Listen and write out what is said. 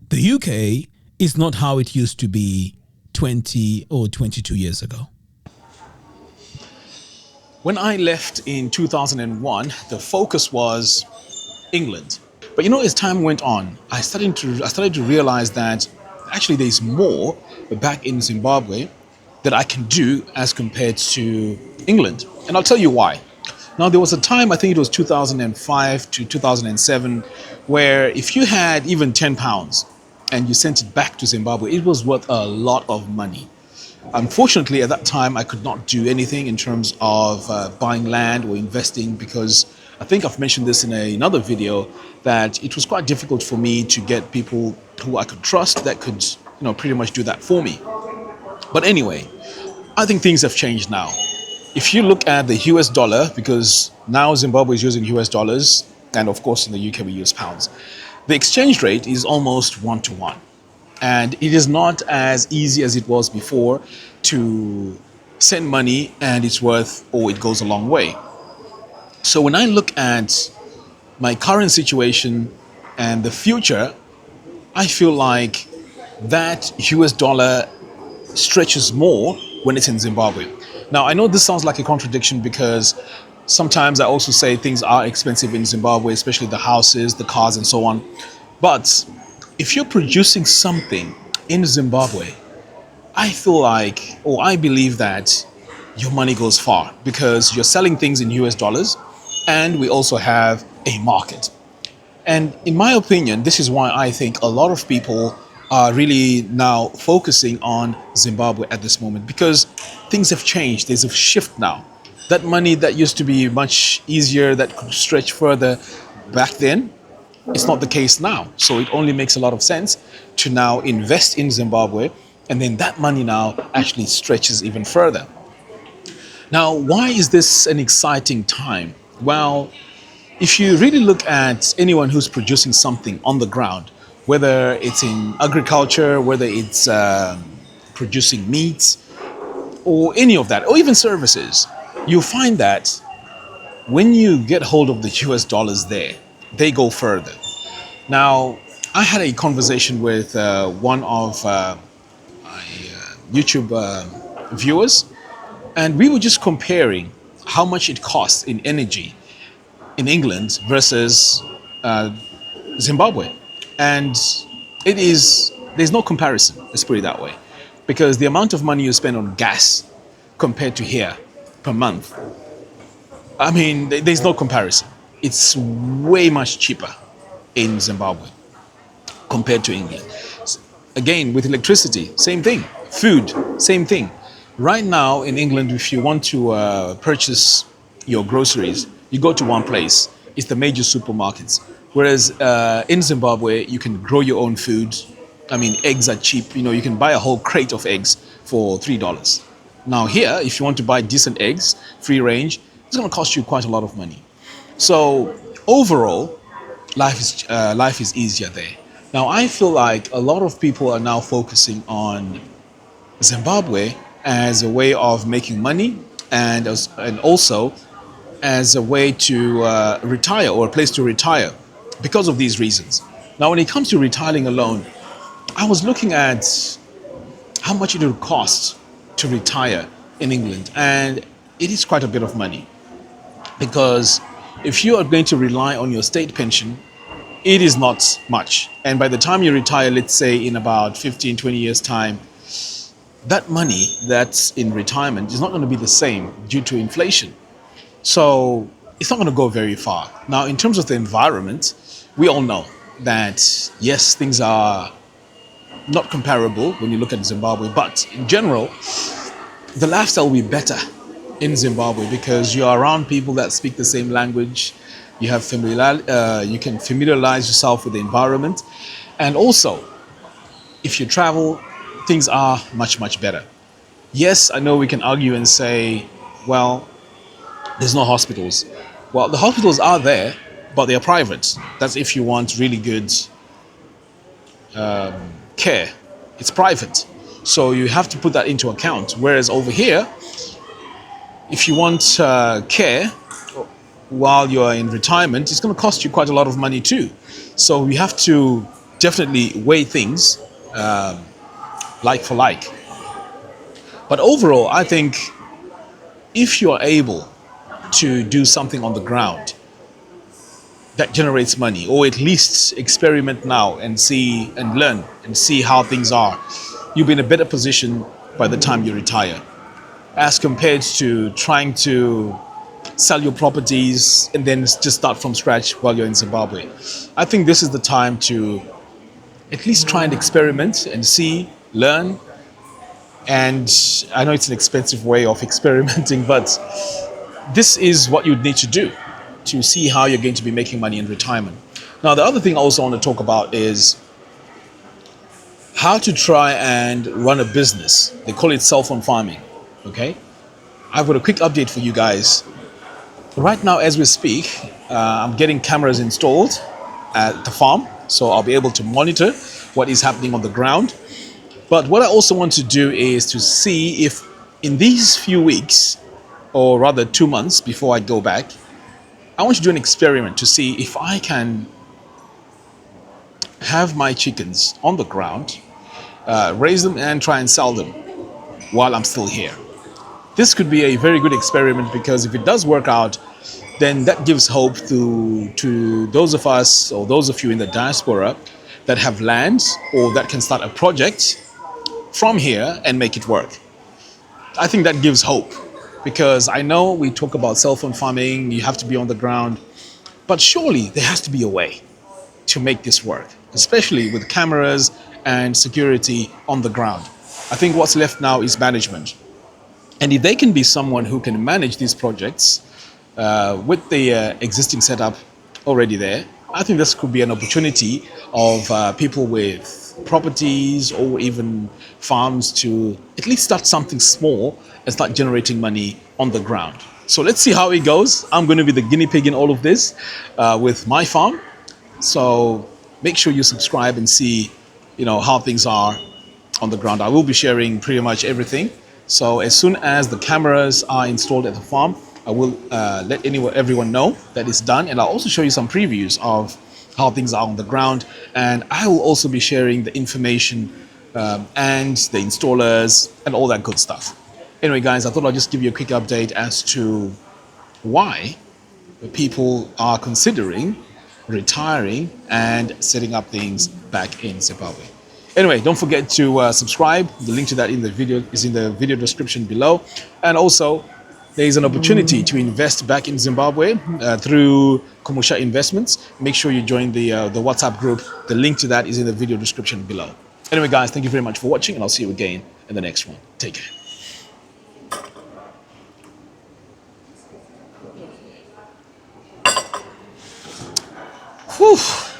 The UK is not how it used to be 20 or 22 years ago. When I left in 2001, the focus was England. But as time went on, I started to realize that actually there's more back in Zimbabwe that I can do as compared to England. And I'll tell you why. Now, there was a time, I think it was 2005 to 2007, where if you had even £10 and you sent it back to Zimbabwe, it was worth a lot of money. Unfortunately, at that time, I could not do anything in terms of buying land or investing because I think I've mentioned this in another video that it was quite difficult for me to get people who I could trust that could, pretty much do that for me. But anyway, I think things have changed now. If you look at the US dollar, because now Zimbabwe is using US dollars, and of course in the UK we use pounds, the exchange rate is almost 1-to-1. And it is not as easy as it was before to send money and it's worth, or it goes a long way. So when I look at my current situation and the future, I feel like that US dollar stretches more when it's in Zimbabwe. Now, I know this sounds like a contradiction because sometimes I also say things are expensive in Zimbabwe, especially the houses, the cars, and so on. But if you're producing something in Zimbabwe, I feel like, or I believe that your money goes far because you're selling things in US dollars and we also have a market. And in my opinion, this is why I think a lot of people are really now focusing on Zimbabwe at this moment because things have changed. There's a shift now. That money that used to be much easier, that could stretch further back then, it's not the case now. So it only makes a lot of sense to now invest in Zimbabwe and then that money now actually stretches even further. Now, why is this an exciting time? Well, if you really look at anyone who's producing something on the ground, whether it's in agriculture, whether it's producing meat or any of that, or even services, you find that when you get hold of the US dollars there, they go further. Now, I had a conversation with one of my YouTube viewers, and we were just comparing how much it costs in energy in England versus Zimbabwe. And there's no comparison, let's put it that way. Because the amount of money you spend on gas compared to here per month, I mean, there's no comparison. It's way much cheaper in Zimbabwe compared to England. Again, with electricity, same thing. Food, same thing. Right now in England, if you want to purchase your groceries, you go to one place. It's the major supermarkets. Whereas in Zimbabwe, you can grow your own food. I mean, eggs are cheap. You can buy a whole crate of eggs for $3. Now here, if you want to buy decent eggs, free range, it's going to cost you quite a lot of money. So overall, life is easier there. Now I feel like a lot of people are now focusing on Zimbabwe as a way of making money and also as a way to retire or a place to retire because of these reasons. Now, when it comes to retiring alone, I was looking at how much it would cost to retire in England, and it is quite a bit of money because if you are going to rely on your state pension, it is not much. And by the time you retire, let's say in about 15, 20 years' time, that money that's in retirement is not going to be the same due to inflation. So it's not going to go very far. Now, in terms of the environment, we all know that, yes, things are not comparable when you look at Zimbabwe, but in general, the lifestyle will be better in Zimbabwe because you're around people that speak the same language. You have you can familiarize yourself with the environment. And also, if you travel, things are much, much better. Yes, I know we can argue and say, well, there's no hospitals. Well, the hospitals are there, but they are private. That's if you want really good care. It's private. So you have to put that into account. Whereas over here, if you want care while you're in retirement, it's going to cost you quite a lot of money too. So you have to definitely weigh things like for like. But overall, I think if you are able to do something on the ground that generates money, or at least experiment now and see and learn and see how things are, you'll be in a better position by the time you retire, as compared to trying to sell your properties and then just start from scratch while you're in Zimbabwe. I think this is the time to at least try and experiment and see, learn. And I know it's an expensive way of experimenting, but this is what you'd need to do to see how you're going to be making money in retirement. Now, the other thing I also want to talk about is how to try and run a business. They call it cell phone farming. Okay, I've got a quick update for you guys. Right now, as we speak, I'm getting cameras installed at the farm, so I'll be able to monitor what is happening on the ground. But what I also want to do is to see if in these few weeks, or rather 2 months before I go back, I want to do an experiment to see if I can have my chickens on the ground, raise them and try and sell them while I'm still here. This could be a very good experiment, because if it does work out, then that gives hope to those of us, or those of you in the diaspora that have land or that can start a project from here and make it work. I think that gives hope, because I know we talk about cell phone farming, you have to be on the ground, but surely there has to be a way to make this work, especially with cameras and security on the ground. I think what's left now is management. And if they can be someone who can manage these projects with the existing setup already there, I think this could be an opportunity of people with properties or even farms to at least start something small and start generating money on the ground. So let's see how it goes. I'm going to be the guinea pig in all of this with my farm. So make sure you subscribe and see, how things are on the ground. I will be sharing pretty much everything. So as soon as the cameras are installed at the farm, I will let everyone know that it's done, and I'll also show you some previews of how things are on the ground. And I will also be sharing the information and the installers and all that good stuff. Anyway, guys, I thought I'd just give you a quick update as to why people are considering retiring and setting up things back in Zimbabwe. Anyway, don't forget to subscribe. The link to that is in the video description below. And also, there is an opportunity to invest back in Zimbabwe through Kumusha Investments. Make sure you join the WhatsApp group. The link to that is in the video description below. Anyway, guys, thank you very much for watching, and I'll see you again in the next one. Take care. Whew.